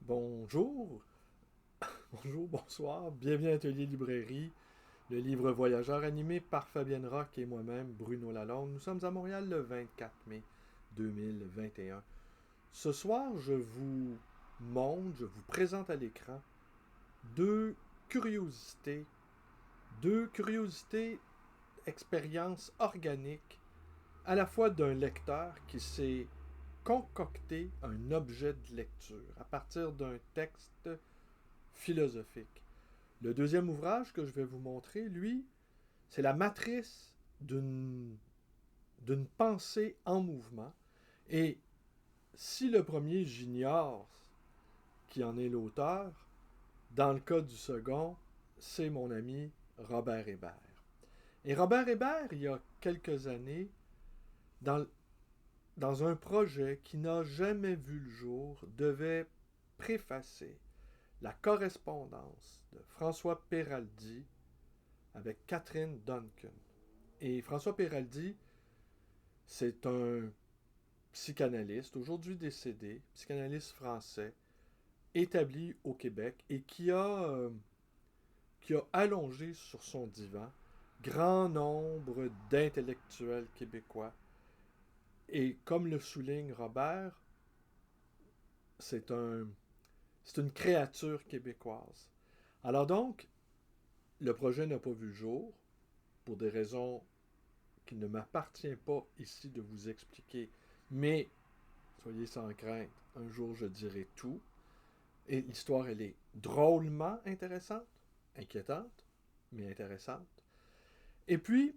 Bonjour, bonjour, bonsoir, bienvenue à Atelier Librairie, le livre voyageur animé par Fabienne Roch et moi-même, Bruno Lalonde. Nous sommes à Montréal le 24 mai 2021. Ce soir, je vous présente à l'écran deux curiosités, deux curiosités, expériences organiques, à la fois d'un lecteur qui s'est concocté un objet de lecture à partir d'un texte philosophique. Le deuxième ouvrage que je vais vous montrer, lui, c'est la matrice d'une pensée en mouvement. Et si le premier, j'ignore qui en est l'auteur, dans le cas du second, c'est mon ami Robert Hébert. Et Robert Hébert, il y a quelques années, dans, dans un projet qui n'a jamais vu le jour, devait préfacer la correspondance de François Péraldi avec Catherine Duncan. Et François Péraldi, c'est un psychanalyste, aujourd'hui décédé, psychanalyste français, établi au Québec et qui a allongé sur son divan grand nombre d'intellectuels québécois. Et comme le souligne Robert, c'est c'est une créature québécoise. Alors donc, le projet n'a pas vu le jour, pour des raisons qu'il ne m'appartient pas ici de vous expliquer, mais soyez sans crainte, un jour je dirai tout. Et l'histoire, elle est drôlement intéressante, inquiétante, mais intéressante. Et puis,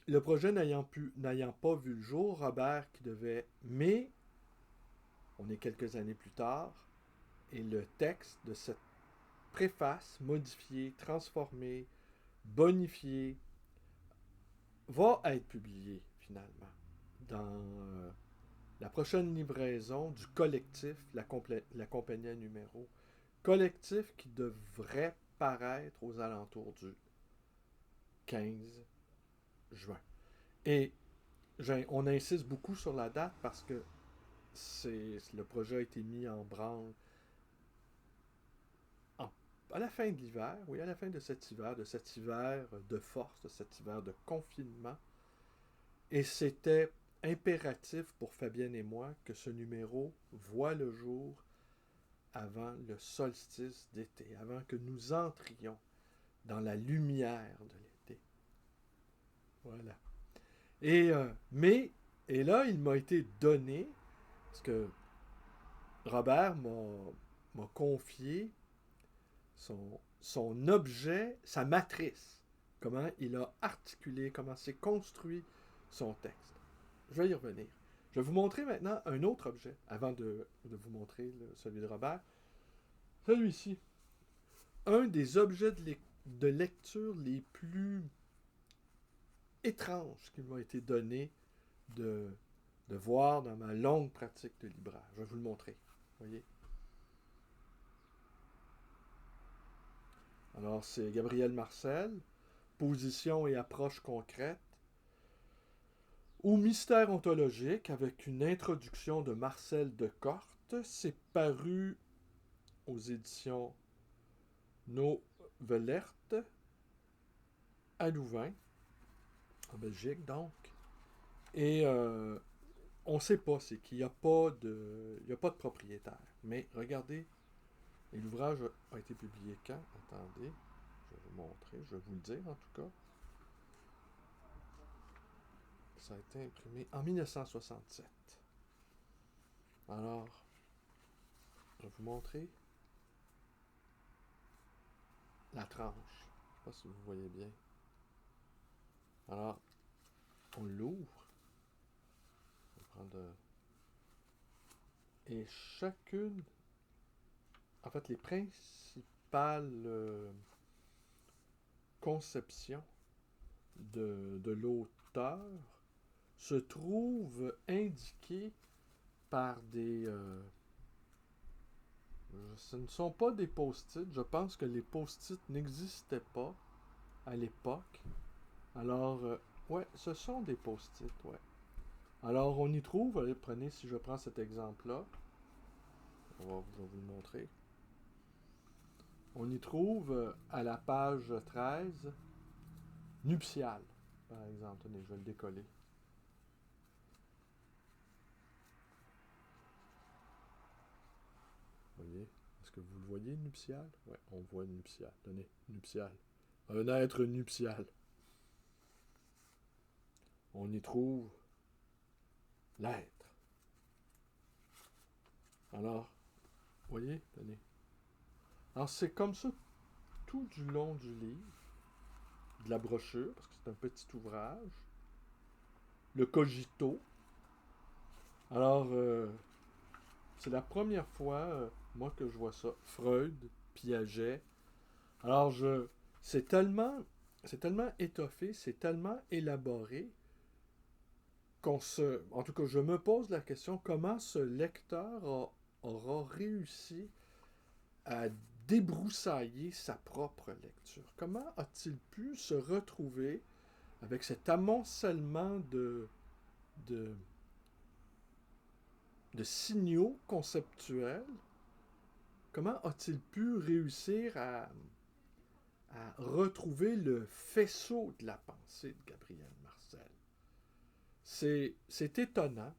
le projet n'ayant pas vu le jour, Robert qui devait, mais on est quelques années plus tard, et le texte de cette préface modifié, transformé, bonifié, va être publié finalement dans la prochaine livraison du collectif La Compagnie à numéro. Collectif qui devrait paraître aux alentours du 15 juin. Et on insiste beaucoup sur la date parce que le projet a été mis en branle à la fin de l'hiver, oui, à la fin de cet hiver de force, de cet hiver de confinement. Et c'était impératif pour Fabienne et moi que ce numéro voit le jour avant le solstice d'été, avant que nous entrions dans la lumière de l'été. Voilà. Et là, il m'a été donné, parce que Robert m'a confié son objet, sa matrice, comment il a articulé, comment s'est construit son texte. Je vais y revenir. Je vais vous montrer maintenant un autre objet, avant de vous montrer celui de Robert. Celui-ci. Un des objets de lecture les plus étranges qui m'ont été donnés de, de voir dans ma longue pratique de libraire. Je vais vous le montrer. Voyez? Alors, c'est Gabriel Marcel, Position et approche concrète, ou Mystère ontologique, avec une introduction de Marcel Decorte. C'est paru aux éditions Novelerte, à Louvain, en Belgique donc. Et on ne sait pas c'est qui. Il n'y a pas de propriétaire. Mais regardez, et l'ouvrage a été publié quand? Attendez, je vais vous montrer, je vais vous le dire en tout cas. Ça a été imprimé en 1967. Alors, je vais vous montrer la tranche. Je ne sais pas si vous voyez bien. Alors, on l'ouvre. On va prendre et chacune, en fait, les principales conceptions de l'auteur se trouvent indiquées par ce ne sont pas des post-it. Je pense que les post-it n'existaient pas à l'époque. Alors, ouais, ce sont des post-it, ouais. Alors, on y trouve, allez, prenez, si je prends cet exemple-là, je vais vous le montrer. On y trouve à la page 13, nuptial, par exemple. Tenez, je vais le décoller. Voyez? Est-ce que vous le voyez, nuptial? Oui, on voit nuptial. Tenez, nuptial. Un être nuptial. On y trouve l'être. Alors, voyez? Tenez. Alors, c'est comme ça tout du long du livre, de la brochure, parce que c'est un petit ouvrage. Le cogito. Alors, c'est la première fois, moi, que je vois ça. Freud, Piaget. Alors, c'est tellement étoffé, c'est tellement élaboré en tout cas, je me pose la question, comment ce lecteur aura réussi à débroussailler sa propre lecture? Comment a-t-il pu se retrouver avec cet amoncellement de, de signaux conceptuels? Comment a-t-il pu réussir à retrouver le faisceau de la pensée de Gabriel Marcel? C'est étonnant.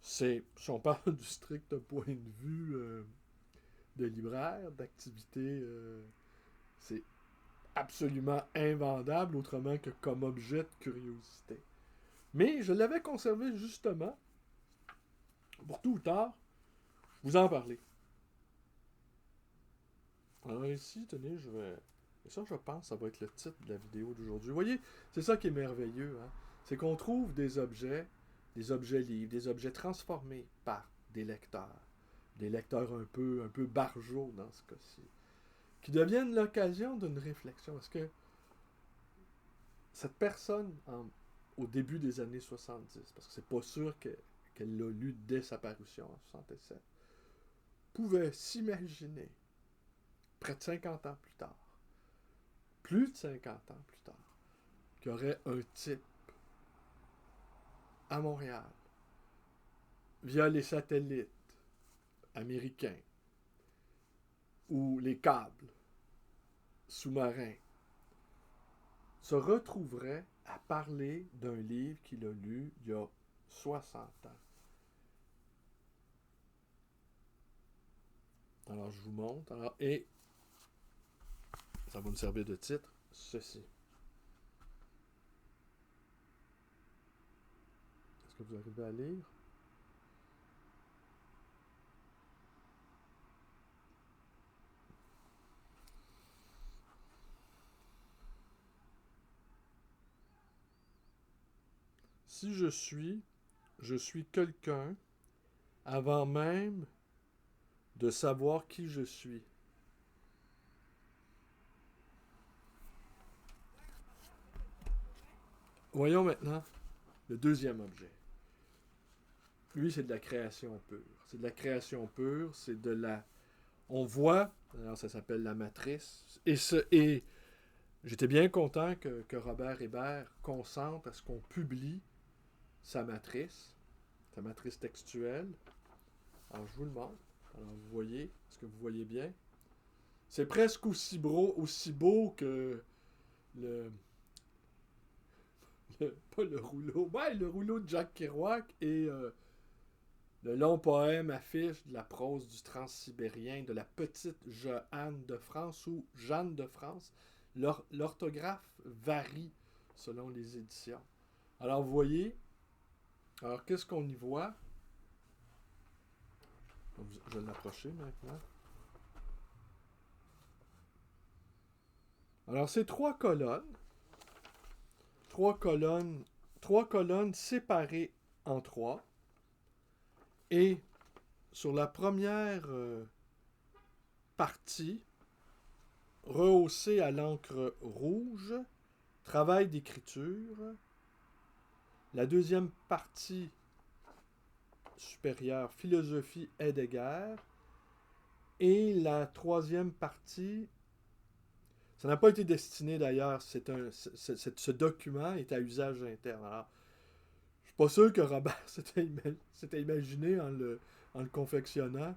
Si on parle du strict point de vue de libraire, d'activité, c'est absolument invendable, autrement que comme objet de curiosité. Mais je l'avais conservé justement, pour tout ou tard, vous en parler. Alors ici, tenez, je vais... Et ça, je pense, ça va être le titre de la vidéo d'aujourd'hui. Vous voyez, c'est ça qui est merveilleux, hein? C'est qu'on trouve des objets livres, des objets transformés par des lecteurs un peu barjots dans ce cas-ci, qui deviennent l'occasion d'une réflexion. Est-ce que cette personne, au début des années 70, parce que c'est pas sûr qu'elle l'a lu dès sa parution en 67, pouvait s'imaginer, près de 50 ans plus tard, plus de 50 ans plus tard, qu'il y aurait un type à Montréal, via les satellites américains ou les câbles sous-marins, se retrouverait à parler d'un livre qu'il a lu il y a 60 ans. Alors, je vous montre. Alors, et ça va me servir de titre, ceci. Est-ce que vous arrivez à lire? Si je suis quelqu'un avant même de savoir qui je suis. Voyons maintenant le deuxième objet. Lui, c'est de la création pure. C'est de la création pure, c'est de la... On voit, alors ça s'appelle la matrice, et j'étais bien content que Robert Hébert consente à ce qu'on publie sa matrice textuelle. Alors, je vous le montre. Alors, vous voyez, est-ce que vous voyez bien? C'est presque aussi beau que le... pas le rouleau. Ben, le rouleau de Jacques Kerouac et le long poème affiche de la prose du transsibérien, de la petite Jeanne de France ou Jeanne de France. L'orthographe varie selon les éditions. Alors, vous voyez, alors qu'est-ce qu'on y voit? Je vais l'approcher maintenant. Alors, c'est trois colonnes séparées en trois. Et sur la première partie, rehaussée à l'encre rouge, travail d'écriture. La deuxième partie supérieure, philosophie Heidegger. Et la troisième partie, ça n'a pas été destiné d'ailleurs, ce document est à usage interne. Alors, je suis pas sûr que Robert s'était imaginé en le confectionnant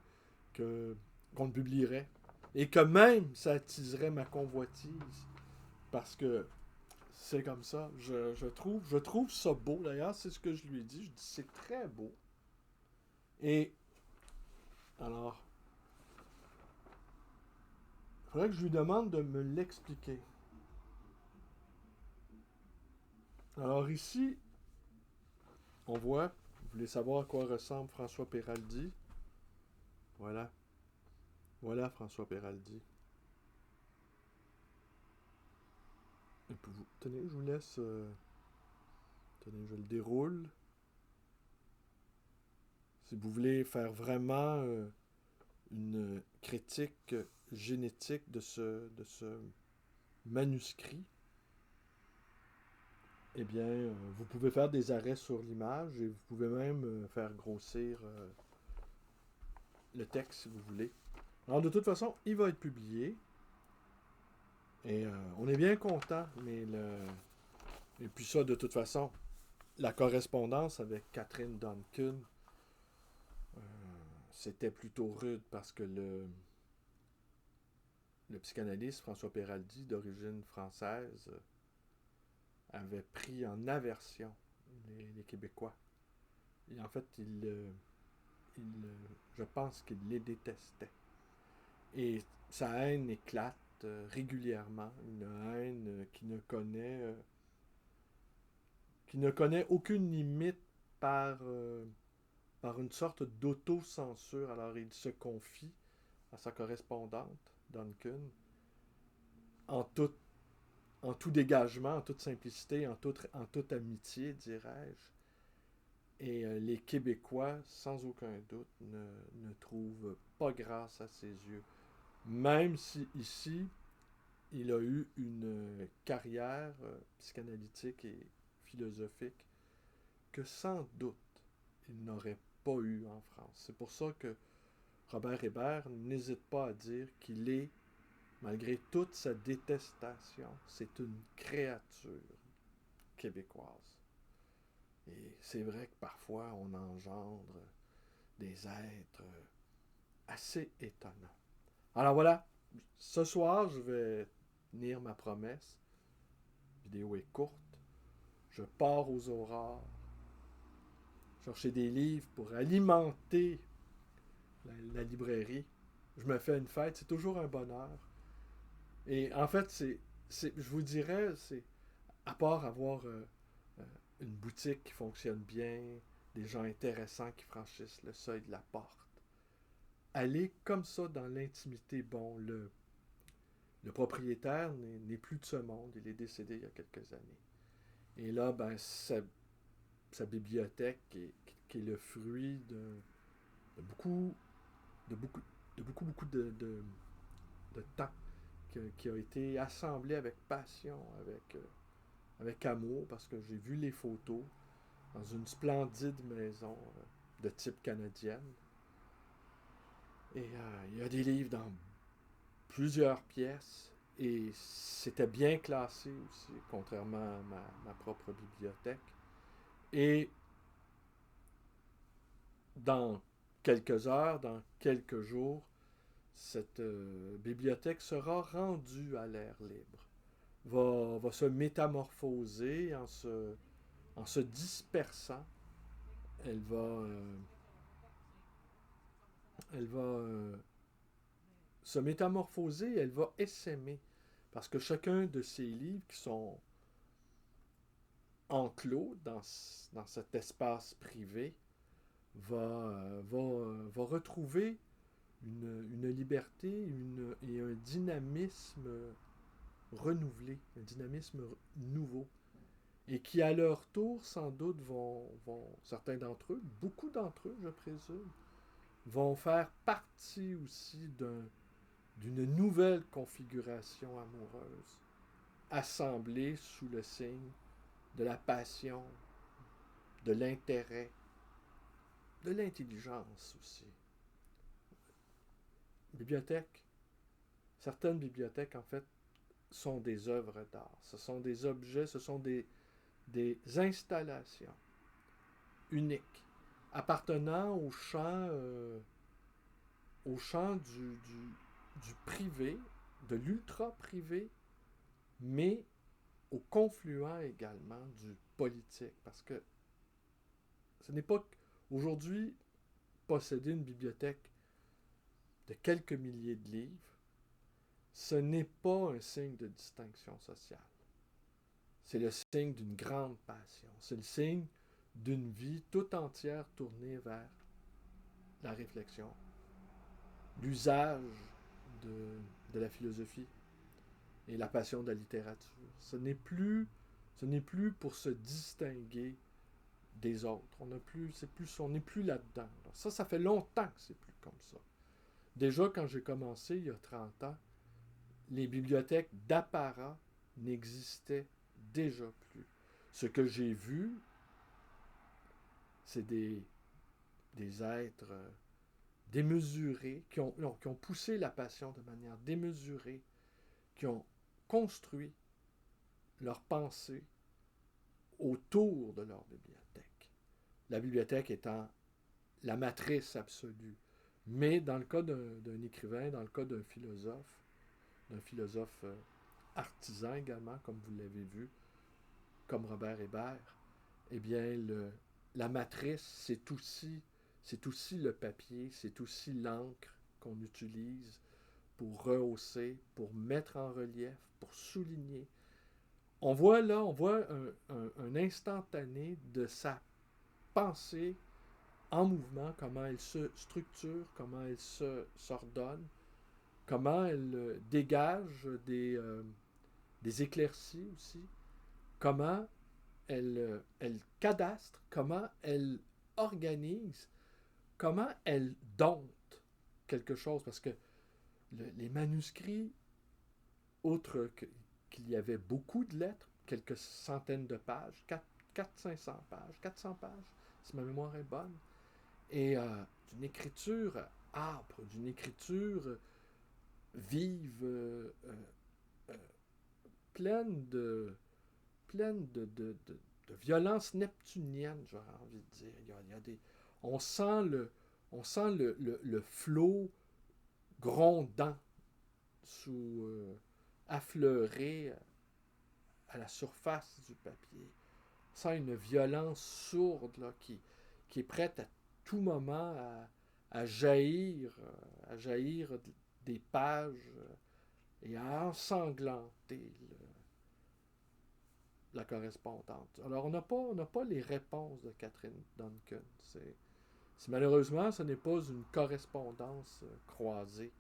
qu'on le publierait. Et que même ça attiserait ma convoitise. Parce que c'est comme ça. Je trouve ça beau. D'ailleurs, c'est ce que je lui ai dit. Je dis c'est très beau. Et alors, il faudrait que je lui demande de me l'expliquer. Alors ici, on voit, vous voulez savoir à quoi ressemble François Péraldi? Voilà. Voilà François Péraldi. Et puis vous, tenez, je vous laisse. Tenez, je le déroule. Si vous voulez faire vraiment une critique génétique de ce manuscrit, eh bien, vous pouvez faire des arrêts sur l'image et vous pouvez même faire grossir le texte si vous voulez. Alors, de toute façon, il va être publié. Et on est bien content, mais et puis ça, de toute façon, la correspondance avec Catherine Duncan, c'était plutôt rude parce que le psychanalyste François Péraldi, d'origine française, avait pris en aversion les Québécois. Et en fait, je pense qu'il les détestait. Et sa haine éclate régulièrement, une haine qui ne connaît aucune limite par une sorte d'autocensure. Alors il se confie à sa correspondante, Duncan, en tout, en tout dégagement, en toute simplicité, en toute amitié, dirais-je. Et les Québécois, sans aucun doute, ne trouvent pas grâce à ses yeux. Même si ici, il a eu une carrière psychanalytique et philosophique que sans doute il n'aurait pas eu en France. C'est pour ça que Robert Hébert n'hésite pas à dire qu'il est, malgré toute sa détestation, c'est une créature québécoise. Et c'est vrai que parfois on engendre des êtres assez étonnants. Alors voilà, ce soir je vais tenir ma promesse. La vidéo est courte. Je pars aux aurores chercher des livres pour alimenter la librairie. Je me fais une fête, c'est toujours un bonheur. Et en fait, je vous dirais, c'est à part avoir une boutique qui fonctionne bien, des gens intéressants qui franchissent le seuil de la porte, aller comme ça dans l'intimité, bon, le propriétaire n'est plus de ce monde, il est décédé il y a quelques années. Et là, ben, sa bibliothèque, qui est le fruit de beaucoup, de beaucoup, de temps qui a été assemblé avec passion, avec amour, parce que j'ai vu les photos dans une splendide maison de type canadienne. Et il y a des livres dans plusieurs pièces, et c'était bien classé aussi, contrairement à ma propre bibliothèque. Et dans quelques heures, dans quelques jours, cette bibliothèque sera rendue à l'air libre, va se métamorphoser en se dispersant. Elle va se métamorphoser, elle va essaimer. Parce que chacun de ces livres qui sont enclos dans cet espace privé va retrouver une liberté et un dynamisme renouvelé, un dynamisme nouveau. Et qui, à leur tour, sans doute, certains d'entre eux, beaucoup d'entre eux, je présume, vont faire partie aussi d'une nouvelle configuration amoureuse, assemblée sous le signe de la passion, de l'intérêt, de l'intelligence aussi. Bibliothèque. Certaines bibliothèques, en fait, sont des œuvres d'art. Ce sont des objets, ce sont des installations uniques, appartenant au champ du privé, de l'ultra-privé, mais au confluent également du politique. Parce que ce n'est pas aujourd'hui posséder une bibliothèque de quelques milliers de livres, ce n'est pas un signe de distinction sociale. C'est le signe d'une grande passion. C'est le signe d'une vie tout entière tournée vers la réflexion, l'usage de la philosophie et la passion de la littérature. Ce n'est plus pour se distinguer des autres. On n'est plus là-dedans. Ça fait longtemps que c'est plus comme ça. Déjà, quand j'ai commencé, il y a 30 ans, les bibliothèques d'apparat n'existaient déjà plus. Ce que j'ai vu, c'est des êtres démesurés, qui ont poussé la passion de manière démesurée, qui ont construit leur pensée autour de leur bibliothèque. La bibliothèque étant la matrice absolue. Mais dans le cas d'un écrivain, dans le cas d'un philosophe artisan également, comme vous l'avez vu, comme Robert Hébert, eh bien, la matrice, c'est aussi le papier, c'est aussi l'encre qu'on utilise pour rehausser, pour mettre en relief, pour souligner. On voit un instantané de sa pensée en mouvement, comment elle se structure, comment elle s'ordonne, comment elle dégage des éclaircies aussi, comment elle cadastre, comment elle organise, comment elle dompte quelque chose. Parce que les manuscrits, outre qu'il y avait beaucoup de lettres, quelques centaines de pages, 400-500 pages, 400 pages, si ma mémoire est bonne, et d'une écriture âpre, d'une écriture vive, euh, pleine de violence neptunienne, j'aurais envie de dire. Il y a on sent le flot grondant affleuré à la surface du papier. On sent une violence sourde là, qui est prête à tout moment à jaillir des pages et à ensanglanter la correspondante. Alors, on n'a pas les réponses de Catherine Duncan. Malheureusement, ce n'est pas une correspondance croisée.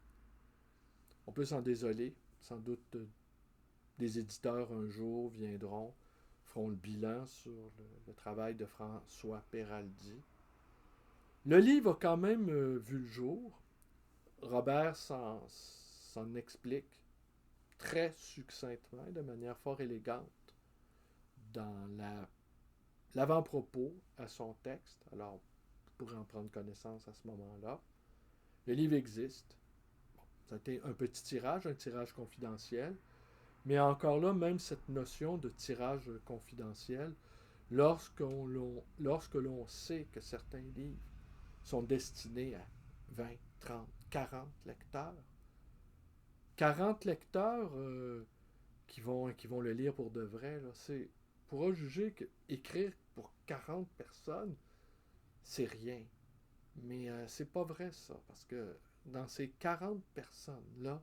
On peut s'en désoler. Sans doute, des éditeurs un jour viendront, feront le bilan sur le travail de François Péraldi. Le livre a quand même vu le jour. Robert s'en explique très succinctement, de manière fort élégante, dans l'avant-propos à son texte. Alors, vous pourrez en prendre connaissance à ce moment-là. Le livre existe. Bon, ça a été un petit tirage, un tirage confidentiel. Mais encore là, même cette notion de tirage confidentiel, lorsque l'on sait que certains livres sont destinés à 20, 30, 40 lecteurs, 40 lecteurs qui vont le lire pour de vrai, là, pourra juger qu'écrire pour 40 personnes, c'est rien. Mais c'est pas vrai ça, parce que dans ces 40 personnes-là,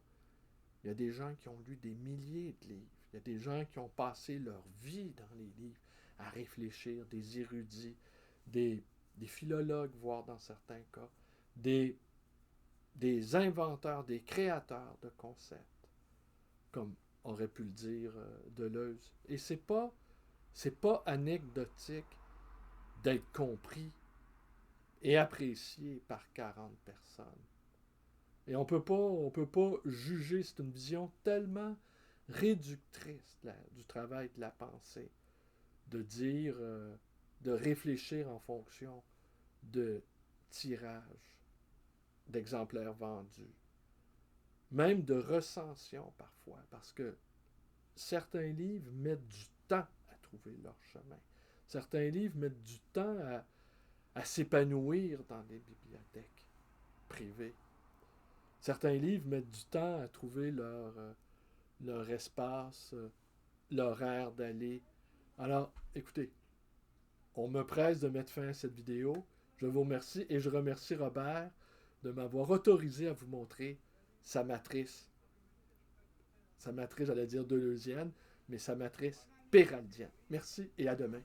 il y a des gens qui ont lu des milliers de livres. Il y a des gens qui ont passé leur vie dans les livres à réfléchir, des érudits, des philologues, voire dans certains cas, des inventeurs, des créateurs de concepts, comme aurait pu le dire Deleuze. Et c'est pas anecdotique d'être compris et apprécié par 40 personnes. Et on peut pas juger, c'est une vision tellement réductrice du travail de la pensée, de dire, de réfléchir en fonction de tirages, d'exemplaires vendus, même de recensions parfois, parce que certains livres mettent du temps à trouver leur chemin. Certains livres mettent du temps à s'épanouir dans les bibliothèques privées. Certains livres mettent du temps à trouver leur espace, leur aire d'aller. Alors, écoutez, on me presse de mettre fin à cette vidéo. Je vous remercie et je remercie Robert de m'avoir autorisé à vous montrer sa matrice. Sa matrice, j'allais dire deleuzienne, mais sa matrice péraldienne. Merci et à demain.